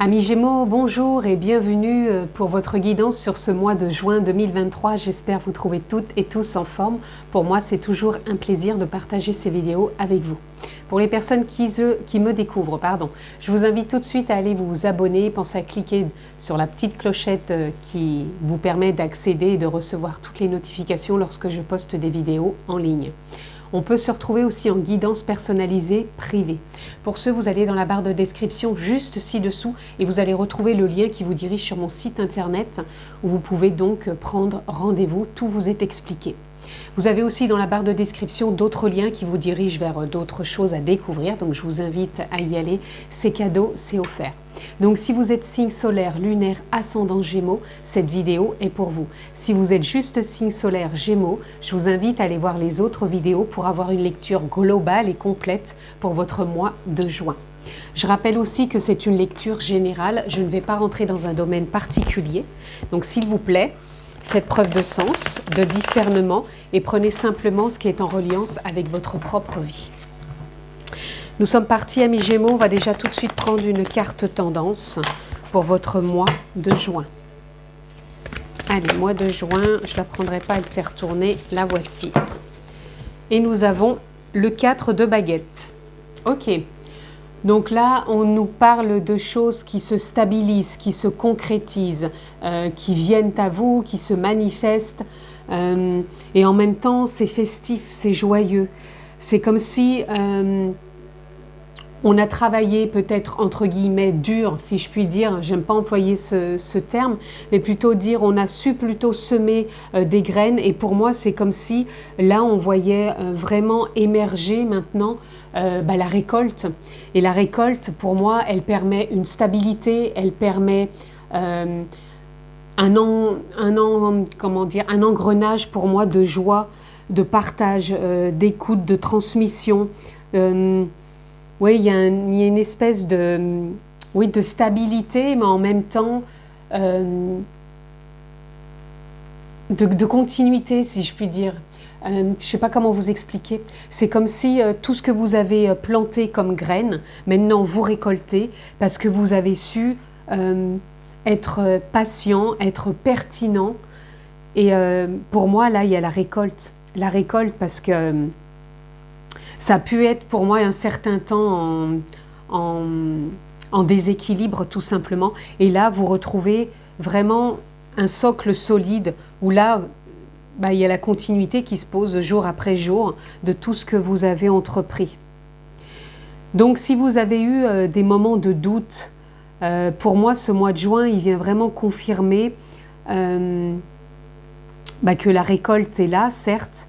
Amis Gémeaux, bonjour et bienvenue pour votre guidance sur ce mois de juin 2023. J'espère vous trouver toutes et tous en forme. Pour moi, c'est toujours un plaisir de partager ces vidéos avec vous. Pour les personnes qui me découvrent, je vous invite tout de suite à aller vous abonner. Pensez à cliquer sur la petite clochette qui vous permet d'accéder et de recevoir toutes les notifications lorsque je poste des vidéos en ligne. On peut se retrouver aussi en guidance personnalisée privée. Pour ce, vous allez dans la barre de description juste ci-dessous et vous allez retrouver le lien qui vous dirige sur mon site internet où vous pouvez donc prendre rendez-vous, tout vous est expliqué. Vous avez aussi dans la barre de description d'autres liens qui vous dirigent vers d'autres choses à découvrir, donc je vous invite à y aller, c'est cadeau, c'est offert. Donc si vous êtes signe solaire, lunaire, ascendant Gémeaux, cette vidéo est pour vous. Si vous êtes juste signe solaire Gémeaux, je vous invite à aller voir les autres vidéos pour avoir une lecture globale et complète pour votre mois de juin. Je rappelle aussi que c'est une lecture générale, je ne vais pas rentrer dans un domaine particulier, donc s'il vous plaît, faites preuve de sens, de discernement et prenez simplement ce qui est en reliance avec votre propre vie. Nous sommes partis, amis Gémeaux, on va déjà tout de suite prendre une carte tendance pour votre mois de juin. Allez, mois de juin, je ne la prendrai pas, elle s'est retournée, la voici. Et nous avons le 4 de baguettes. Ok. Donc là, on nous parle de choses qui se stabilisent, qui se concrétisent, qui viennent à vous, qui se manifestent. Et en même temps, c'est festif, c'est joyeux. C'est comme si on a travaillé peut-être entre guillemets dur, si je puis dire. J'aime pas employer ce terme, mais plutôt dire on a su plutôt semer des graines. Et pour moi, c'est comme si là, on voyait vraiment émerger maintenant la récolte. Et la récolte, pour moi, elle permet une stabilité, elle permet un engrenage pour moi de joie, de partage, d'écoute, de transmission. Oui, il y a une espèce de stabilité, mais en même temps de continuité, si je puis dire. Je ne sais pas comment vous expliquer. C'est comme si tout ce que vous avez planté comme graines, maintenant vous récoltez parce que vous avez su être patient, être pertinent. Et pour moi, là, il y a la récolte. La récolte parce que ça a pu être pour moi un certain temps en déséquilibre tout simplement. Et là, vous retrouvez vraiment un socle solide où là, il y a la continuité qui se pose jour après jour de tout ce que vous avez entrepris. Donc si vous avez eu des moments de doute, pour moi ce mois de juin, il vient vraiment confirmer que la récolte est là, certes,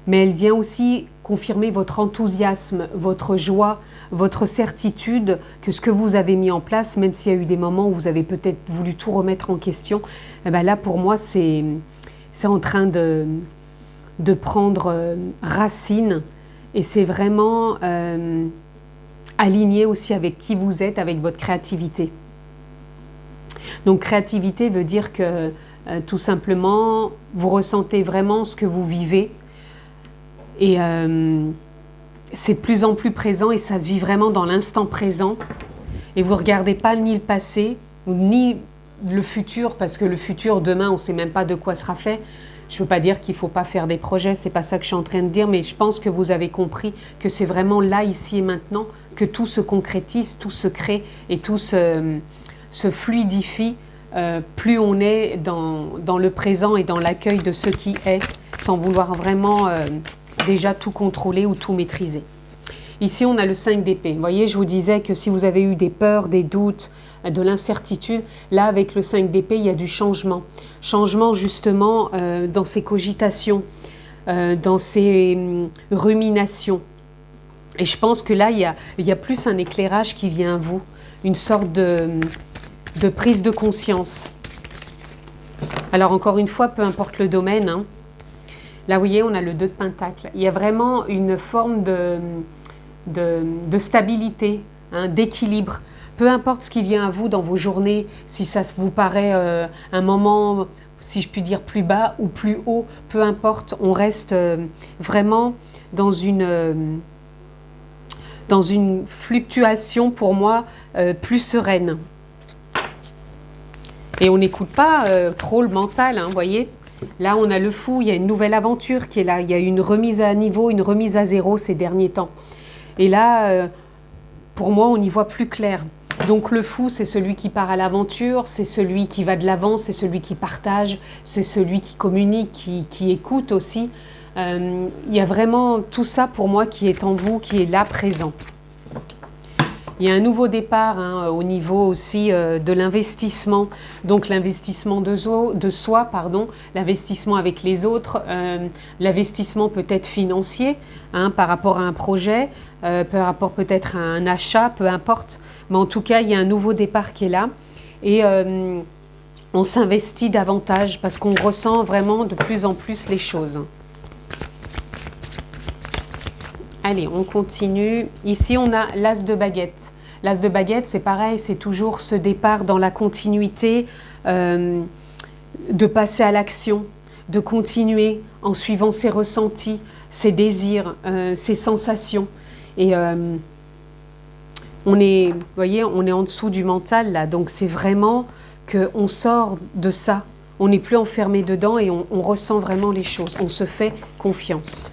mais elle vient aussi confirmer votre enthousiasme, votre joie, votre certitude que ce que vous avez mis en place, même s'il y a eu des moments où vous avez peut-être voulu tout remettre en question, là pour moi c'est en train de prendre racine et c'est vraiment aligné aussi avec qui vous êtes, avec votre créativité. Donc créativité veut dire que tout simplement vous ressentez vraiment ce que vous vivez et c'est de plus en plus présent et ça se vit vraiment dans l'instant présent et vous ne regardez pas ni le passé ni le futur, parce que le futur, demain, on ne sait même pas de quoi sera fait. Je ne veux pas dire qu'il ne faut pas faire des projets, ce n'est pas ça que je suis en train de dire, mais je pense que vous avez compris que c'est vraiment là, ici et maintenant, que tout se concrétise, tout se crée et tout se fluidifie. Plus on est dans le présent et dans l'accueil de ce qui est, sans vouloir vraiment déjà tout contrôler ou tout maîtriser. Ici, on a le 5 d'épée. Vous voyez, je vous disais que si vous avez eu des peurs, des doutes, de l'incertitude, là, avec le 5 d'épée, il y a du changement. Changement, justement, dans ces cogitations, dans ces ruminations. Et je pense que là, il y a plus un éclairage qui vient à vous, une sorte de prise de conscience. Alors, encore une fois, peu importe le domaine, hein, là, vous voyez, on a le 2 de Pentacle. Il y a vraiment une forme de stabilité, hein, d'équilibre. Peu importe ce qui vient à vous dans vos journées, si ça vous paraît un moment, si je puis dire, plus bas ou plus haut, peu importe, on reste vraiment dans une fluctuation pour moi plus sereine. Et on n'écoute pas trop le mental, hein, vous voyez. Là, on a le fou, il y a une nouvelle aventure qui est là. Il y a une remise à niveau, une remise à zéro ces derniers temps. Et là, pour moi, on y voit plus clair. Donc le fou, c'est celui qui part à l'aventure, c'est celui qui va de l'avant, c'est celui qui partage, c'est celui qui communique, qui écoute aussi. Il y a vraiment tout ça pour moi qui est en vous, qui est là présent. Il y a un nouveau départ hein, au niveau aussi de l'investissement, donc l'investissement de soi, l'investissement avec les autres, l'investissement peut-être financier hein, par rapport à un projet, par rapport peut-être à un achat, peu importe. Mais en tout cas, il y a un nouveau départ qui est là et on s'investit davantage parce qu'on ressent vraiment de plus en plus les choses. Allez, on continue. Ici, on a l'as de baguette. L'as de baguette, c'est pareil, c'est toujours ce départ dans la continuité, de passer à l'action, de continuer en suivant ses ressentis, ses désirs, ses sensations. Et on est, vous voyez, on est en dessous du mental là, donc c'est vraiment qu'on sort de ça. On n'est plus enfermé dedans et on ressent vraiment les choses. On se fait confiance.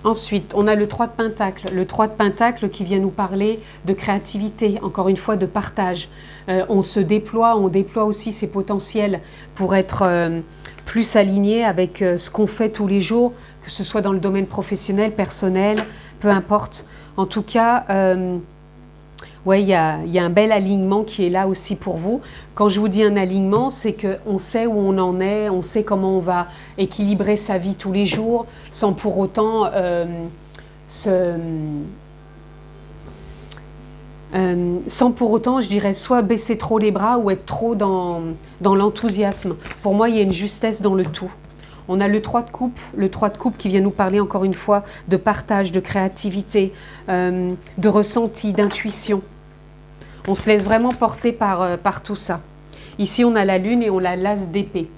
Ensuite, on a le 3 de Pentacle. Le 3 de Pentacle qui vient nous parler de créativité, encore une fois de partage. On se déploie, on déploie aussi ses potentiels pour être plus aligné avec ce qu'on fait tous les jours, que ce soit dans le domaine professionnel, personnel, peu importe. En tout cas, ouais, il y a un bel alignement qui est là aussi pour vous. Quand je vous dis un alignement, c'est qu'on sait où on en est, on sait comment on va équilibrer sa vie tous les jours, sans pour autant je dirais, soit baisser trop les bras ou être trop dans l'enthousiasme. Pour moi, il y a une justesse dans le tout. On a le 3 de coupe qui vient nous parler encore une fois de partage, de créativité, de ressenti, d'intuition. On se laisse vraiment porter par tout ça. Ici, on a la lune et on a l'as d'épée.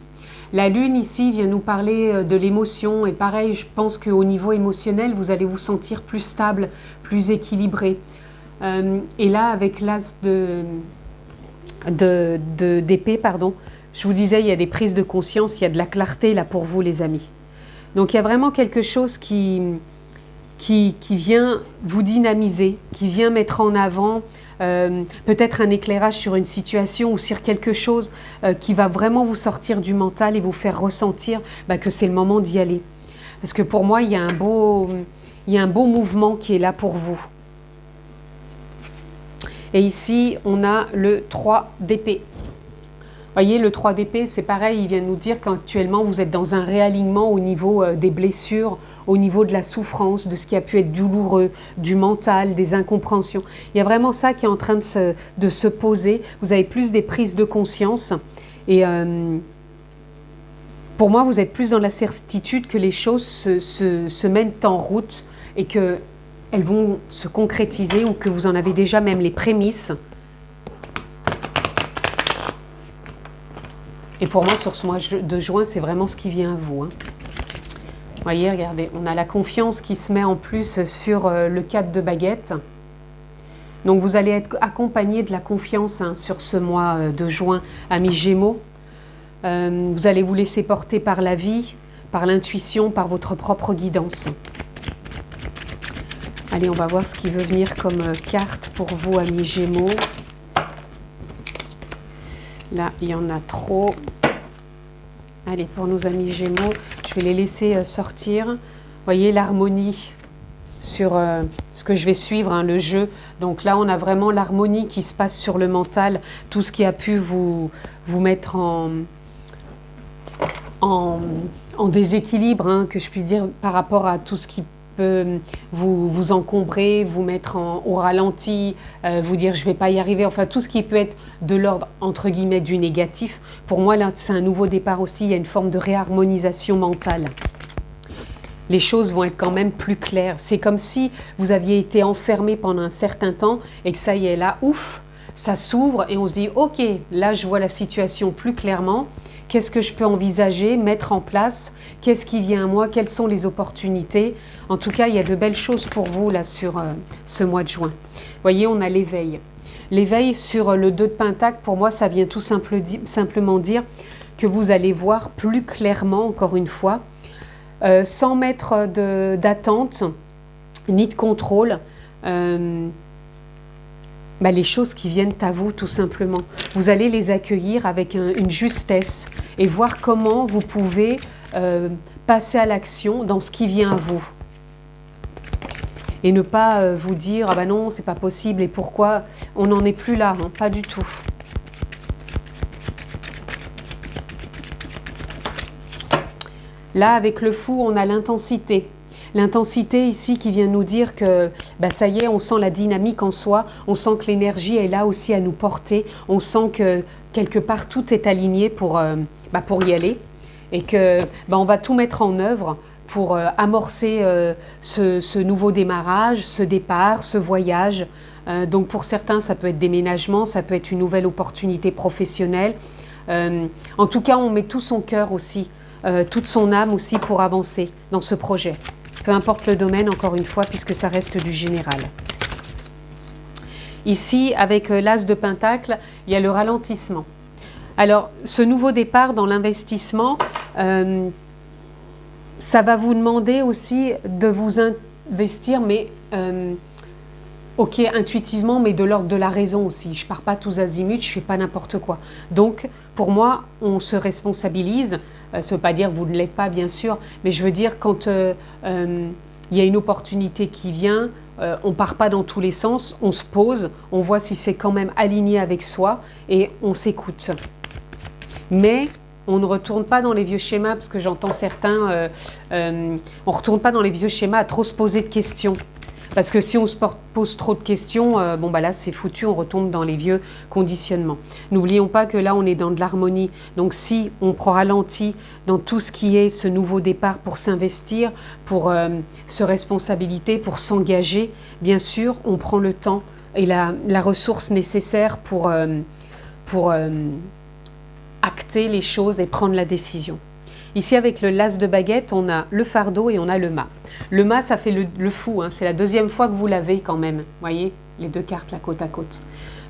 La lune ici vient nous parler de l'émotion et pareil, je pense qu'au niveau émotionnel, vous allez vous sentir plus stable, plus équilibré. Et là, avec l'as d'épée, je vous disais, il y a des prises de conscience, il y a de la clarté là pour vous les amis. Donc il y a vraiment quelque chose qui vient vous dynamiser, qui vient mettre en avant peut-être un éclairage sur une situation ou sur quelque chose qui va vraiment vous sortir du mental et vous faire ressentir que c'est le moment d'y aller. Parce que pour moi, il y a un beau mouvement qui est là pour vous. Et ici, on a le 3 d'épée. Vous voyez, le 3 d'épée, c'est pareil, il vient nous dire qu'actuellement, vous êtes dans un réalignement au niveau des blessures, au niveau de la souffrance, de ce qui a pu être douloureux, du mental, des incompréhensions. Il y a vraiment ça qui est en train de se poser. Vous avez plus des prises de conscience. Et pour moi, vous êtes plus dans la certitude que les choses se mettent en route et qu'elles vont se concrétiser ou que vous en avez déjà même les prémices. Et pour moi, sur ce mois de juin, c'est vraiment ce qui vient à vous. Hein. Vous voyez, regardez, on a la confiance qui se met en plus sur le 4 de baguette. Donc, vous allez être accompagné de la confiance sur ce mois de juin, amis Gémeaux. Vous allez vous laisser porter par la vie, par l'intuition, par votre propre guidance. Allez, on va voir ce qui veut venir comme carte pour vous, amis Gémeaux. Là, il y en a trop. Allez, pour nos amis Gémeaux, je vais les laisser sortir. Vous voyez l'harmonie sur ce que je vais suivre, hein, le jeu. Donc là, on a vraiment l'harmonie qui se passe sur le mental. Tout ce qui a pu vous mettre en déséquilibre, hein, que je puis dire, par rapport à tout ce qui peut vous encombrer, vous mettre au ralenti, vous dire je ne vais pas y arriver, enfin tout ce qui peut être de l'ordre entre guillemets du négatif. Pour moi là c'est un nouveau départ aussi, il y a une forme de réharmonisation mentale. Les choses vont être quand même plus claires. C'est comme si vous aviez été enfermé pendant un certain temps et que ça y est là, ouf, ça s'ouvre et on se dit ok, là je vois la situation plus clairement. Qu'est-ce que je peux envisager, mettre en place? Qu'est-ce qui vient à moi? Quelles sont les opportunités? En tout cas, il y a de belles choses pour vous là sur ce mois de juin. Vous voyez, on a l'éveil. L'éveil sur le 2 de Pentacle, pour moi, ça vient tout simplement dire que vous allez voir plus clairement, encore une fois, sans mettre d'attente ni de contrôle, les choses qui viennent à vous, tout simplement. Vous allez les accueillir avec une justesse et voir comment vous pouvez passer à l'action dans ce qui vient à vous. Et ne pas vous dire « Ah ben non, c'est pas possible et pourquoi ?» On n'en est plus là, hein, pas du tout. Là, avec le fou, on a l'intensité. L'intensité ici qui vient nous dire que ça y est, on sent la dynamique en soi, on sent que l'énergie est là aussi à nous porter, on sent que quelque part tout est aligné pour y aller et que on va tout mettre en œuvre pour amorcer ce nouveau démarrage, ce départ, ce voyage. Donc pour certains, ça peut être déménagement, ça peut être une nouvelle opportunité professionnelle. En tout cas, on met tout son cœur aussi, toute son âme aussi pour avancer dans ce projet. Peu importe le domaine, encore une fois, puisque ça reste du général. Ici, avec l'As de Pentacle, il y a le ralentissement. Alors, ce nouveau départ dans l'investissement, ça va vous demander aussi de vous investir, mais ok, intuitivement, mais de l'ordre de la raison aussi. Je ne pars pas tous azimuts, je ne fais pas n'importe quoi. Donc, pour moi, on se responsabilise. Ça ne veut pas dire que vous ne l'êtes pas, bien sûr, mais je veux dire, quand il y a une opportunité qui vient, on ne part pas dans tous les sens, on se pose, on voit si c'est quand même aligné avec soi et on s'écoute. Mais on ne retourne pas dans les vieux schémas, parce que j'entends certains, on ne retourne pas dans les vieux schémas à trop se poser de questions. Parce que si on se pose trop de questions, là c'est foutu, on retombe dans les vieux conditionnements. N'oublions pas que là on est dans de l'harmonie. Donc si on prend ralenti dans tout ce qui est ce nouveau départ pour s'investir, pour se responsabiliser, pour s'engager, bien sûr on prend le temps et la ressource nécessaire pour acter les choses et prendre la décision. Ici, avec le l'As de baguette, on a le fardeau et on a le mât. Le mât, ça fait le fou, hein. C'est la deuxième fois que vous l'avez quand même. Vous voyez, les deux cartes là, côte à côte.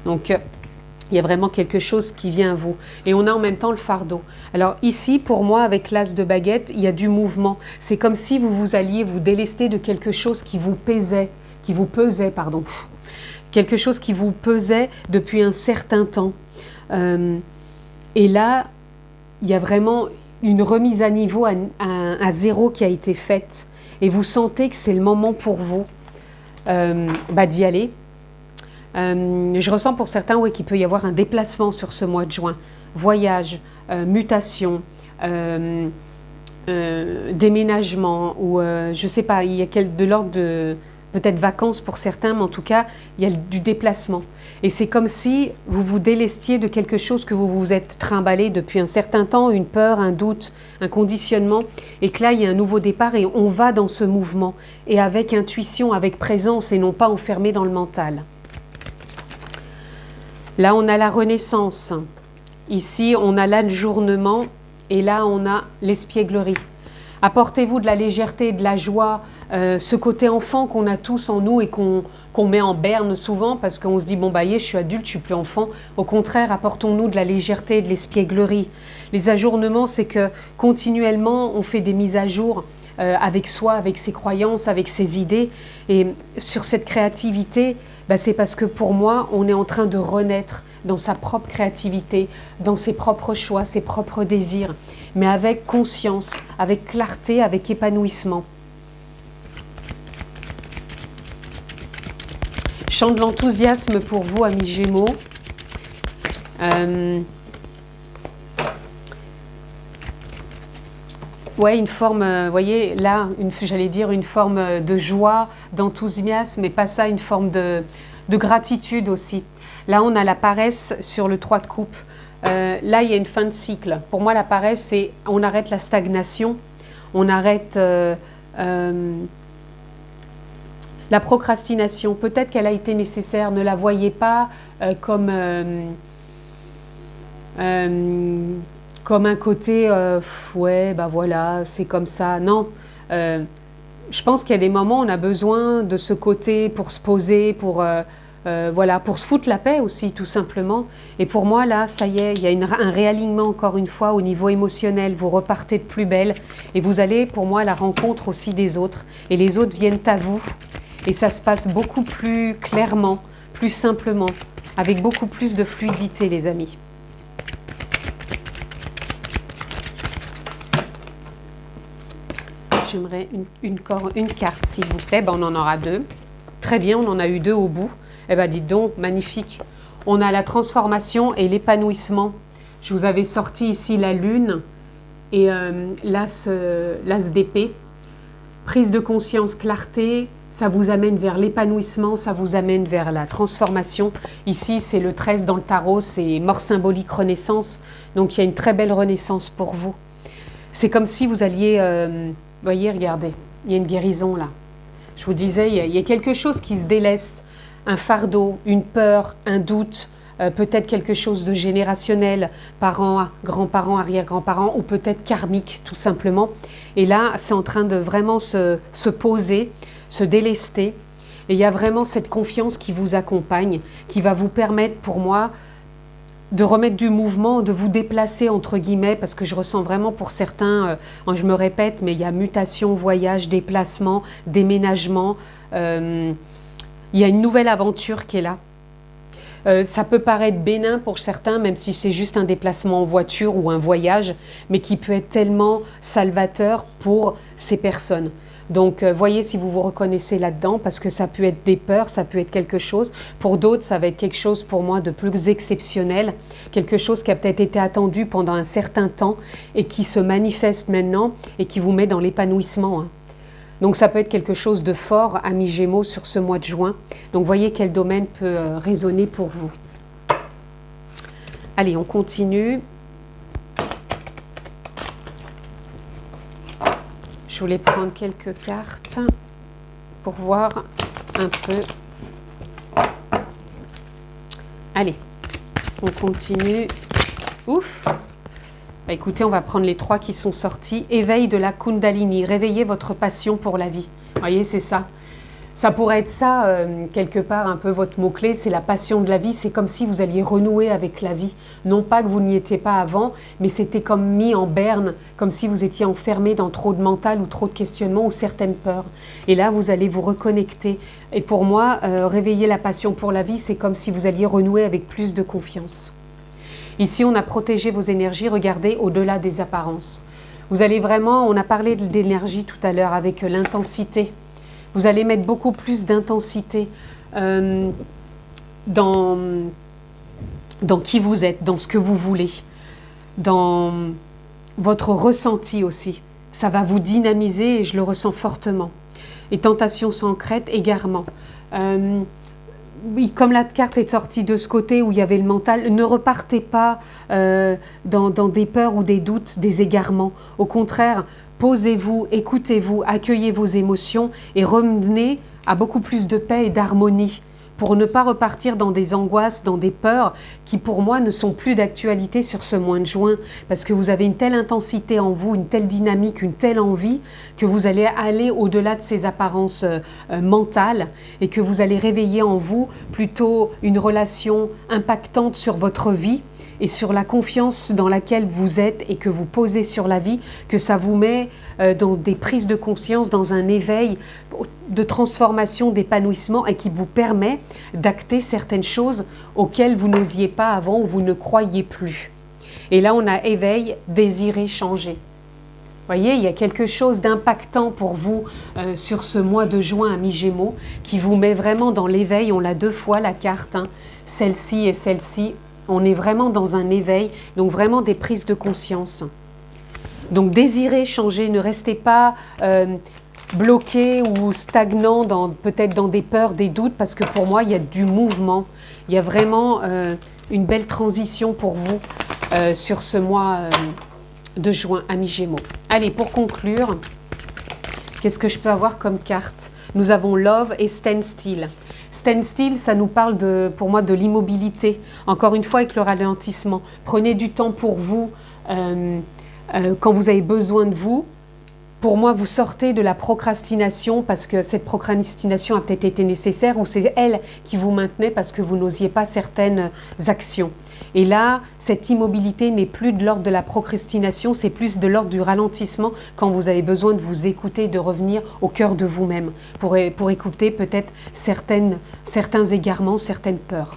Donc, il y a vraiment quelque chose qui vient à vous. Et on a en même temps le fardeau. Alors ici, pour moi, avec l'As de baguette, il y a du mouvement. C'est comme si vous alliez vous délester de quelque chose qui vous pesait, pardon. Quelque chose qui vous pesait depuis un certain temps. Et là, il y a vraiment une remise à niveau, à zéro qui a été faite. Et vous sentez que c'est le moment pour vous d'y aller. Je ressens pour certains qu'il peut y avoir un déplacement sur ce mois de juin. Voyage, mutation, déménagement, ou je ne sais pas, il y a de l'ordre de peut-être vacances pour certains, mais en tout cas, il y a du déplacement. Et c'est comme si vous vous délestiez de quelque chose que vous vous êtes trimballé depuis un certain temps, une peur, un doute, un conditionnement, et que là, il y a un nouveau départ et on va dans ce mouvement, et avec intuition, avec présence, et non pas enfermé dans le mental. Là, on a la renaissance. Ici, on a l'ajournement, et là, on a l'espièglerie. Apportez-vous de la légèreté, de la joie, ce côté enfant qu'on a tous en nous et qu'on met en berne souvent parce qu'on se dit « bon, je suis adulte, je suis plus enfant ». Au contraire, apportons-nous de la légèreté, de l'espièglerie. Les ajournements, c'est que continuellement, on fait des mises à jour avec soi, avec ses croyances, avec ses idées. Et sur cette créativité, c'est parce que pour moi, on est en train de renaître dans sa propre créativité, dans ses propres choix, ses propres désirs, mais avec conscience, avec clarté, avec épanouissement. Chant de l'enthousiasme pour vous, amis Gémeaux. Ouais, une forme, vous voyez, là, j'allais dire une forme de joie, d'enthousiasme, mais pas ça, une forme de gratitude aussi. Là, on a la paresse sur le 3 de coupe. Là, il y a une fin de cycle. Pour moi, la paresse, c'est on arrête la stagnation, on arrête la procrastination. Peut-être qu'elle a été nécessaire, ne la voyez pas comme un côté ouais, voilà, c'est comme ça. Non, je pense qu'il y a des moments où on a besoin de ce côté pour se poser, pour voilà, pour se foutre la paix aussi, tout simplement. Et pour moi, là, ça y est, il y a un réalignement, encore une fois, au niveau émotionnel. Vous repartez de plus belle et vous allez, pour moi, à la rencontre aussi des autres. Et les autres viennent à vous. Et ça se passe beaucoup plus clairement, plus simplement, avec beaucoup plus de fluidité, les amis. J'aimerais une carte, s'il vous plaît. Ben, on en aura 2. Très bien, on en a eu 2 au bout. Eh bien, dites donc, magnifique. On a la transformation et l'épanouissement. Je vous avais sorti ici la lune et l'as d'épée. Prise de conscience, clarté, ça vous amène vers l'épanouissement, ça vous amène vers la transformation. Ici, c'est le 13 dans le tarot, c'est mort symbolique, renaissance. Donc, il y a une très belle renaissance pour vous. C'est comme si vous alliez... voyez, regardez, il y a une guérison là. Je vous disais, il y a quelque chose qui se déleste. Un fardeau, une peur, un doute, peut-être quelque chose de générationnel, parents, grands-parents, arrière-grands-parents, ou peut-être karmique, tout simplement. Et là, c'est en train de vraiment se poser, se délester. Et il y a vraiment cette confiance qui vous accompagne, qui va vous permettre, pour moi, de remettre du mouvement, de vous déplacer, entre guillemets, parce que je ressens vraiment pour certains, je me répète, mais il y a mutation, voyage, déplacement, déménagement. Il y a une nouvelle aventure qui est là. Ça peut paraître bénin pour certains, même si c'est juste un déplacement en voiture ou un voyage, mais qui peut être tellement salvateur pour ces personnes. Donc, voyez si vous vous reconnaissez là-dedans, parce que ça peut être des peurs, ça peut être quelque chose. Pour d'autres, ça va être quelque chose pour moi de plus exceptionnel, quelque chose qui a peut-être été attendu pendant un certain temps et qui se manifeste maintenant et qui vous met dans l'épanouissement, hein. Donc ça peut être quelque chose de fort, amis Gémeaux, sur ce mois de juin. Donc voyez quel domaine peut résonner pour vous. Allez, on continue. Je voulais prendre quelques cartes pour voir un peu. Allez, on continue. Ouf! Bah écoutez, on va prendre les 3 qui sont sortis. Éveil de la Kundalini, réveillez votre passion pour la vie. Vous voyez, c'est ça. Ça pourrait être ça, quelque part, un peu votre mot-clé, c'est la passion de la vie. C'est comme si vous alliez renouer avec la vie. Non pas que vous n'y étiez pas avant, mais c'était comme mis en berne, comme si vous étiez enfermé dans trop de mental ou trop de questionnements ou certaines peurs. Et là, vous allez vous reconnecter. Et pour moi, réveiller la passion pour la vie, c'est comme si vous alliez renouer avec plus de confiance. Ici, on a protégé vos énergies, regardez, au-delà des apparences. Vous allez vraiment, on a parlé d'énergie tout à l'heure avec l'intensité. Vous allez mettre beaucoup plus d'intensité dans qui vous êtes, dans ce que vous voulez, dans votre ressenti aussi. Ça va vous dynamiser et je le ressens fortement. Et tentation sans crête, égarement. Oui, comme la carte est sortie de ce côté où il y avait le mental, ne repartez pas dans des peurs ou des doutes, des égarements. Au contraire, posez-vous, écoutez-vous, accueillez vos émotions et revenez à beaucoup plus de paix et d'harmonie pour ne pas repartir dans des angoisses, dans des peurs qui pour moi ne sont plus d'actualité sur ce mois de juin parce que vous avez une telle intensité en vous, une telle dynamique, une telle envie que vous allez aller au-delà de ces apparences mentales et que vous allez réveiller en vous plutôt une relation impactante sur votre vie et sur la confiance dans laquelle vous êtes et que vous posez sur la vie, que ça vous met dans des prises de conscience, dans un éveil de transformation, d'épanouissement et qui vous permet d'acter certaines choses auxquelles vous n'osiez pas avant ou vous ne croyiez plus. Et là, on a éveil, désirer, changer. Vous voyez, il y a quelque chose d'impactant pour vous sur ce mois de juin à mi-Gémeaux qui vous met vraiment dans l'éveil. On l'a 2 fois la carte, hein, celle-ci et celle-ci. On est vraiment dans un éveil, donc vraiment des prises de conscience. Donc désirez changer, ne restez pas bloqué ou stagnant, peut-être dans des peurs, des doutes, parce que pour moi, il y a du mouvement. Il y a vraiment une belle transition pour vous sur ce mois de juin à mi-Gémeaux. Allez, pour conclure, qu'est-ce que je peux avoir comme carte? Nous avons Love et Stand Still. Stand still, ça nous parle pour moi de l'immobilité. Encore une fois, avec le ralentissement. Prenez du temps pour vous quand vous avez besoin de vous. Pour moi, vous sortez de la procrastination parce que cette procrastination a peut-être été nécessaire ou c'est elle qui vous maintenait parce que vous n'osiez pas certaines actions. Et là, cette immobilité n'est plus de l'ordre de la procrastination, c'est plus de l'ordre du ralentissement quand vous avez besoin de vous écouter, de revenir au cœur de vous-même pour écouter peut-être certains égarements, certaines peurs.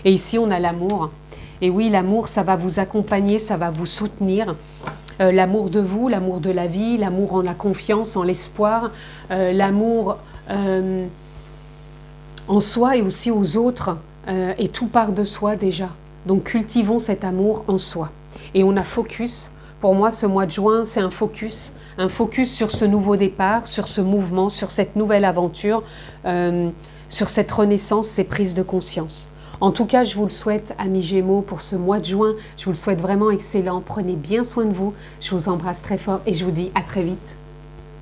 Et ici, on a l'amour. Et oui, l'amour, ça va vous accompagner, ça va vous soutenir. L'amour de vous, l'amour de la vie, l'amour en la confiance, en l'espoir, l'amour en soi et aussi aux autres, et tout part de soi déjà. Donc cultivons cet amour en soi. Et on a focus. Pour moi, ce mois de juin, c'est un focus sur ce nouveau départ, sur ce mouvement, sur cette nouvelle aventure, sur cette renaissance, ces prises de conscience. En tout cas, je vous le souhaite, amis Gémeaux, pour ce mois de juin. Je vous le souhaite vraiment excellent. Prenez bien soin de vous. Je vous embrasse très fort et je vous dis à très vite.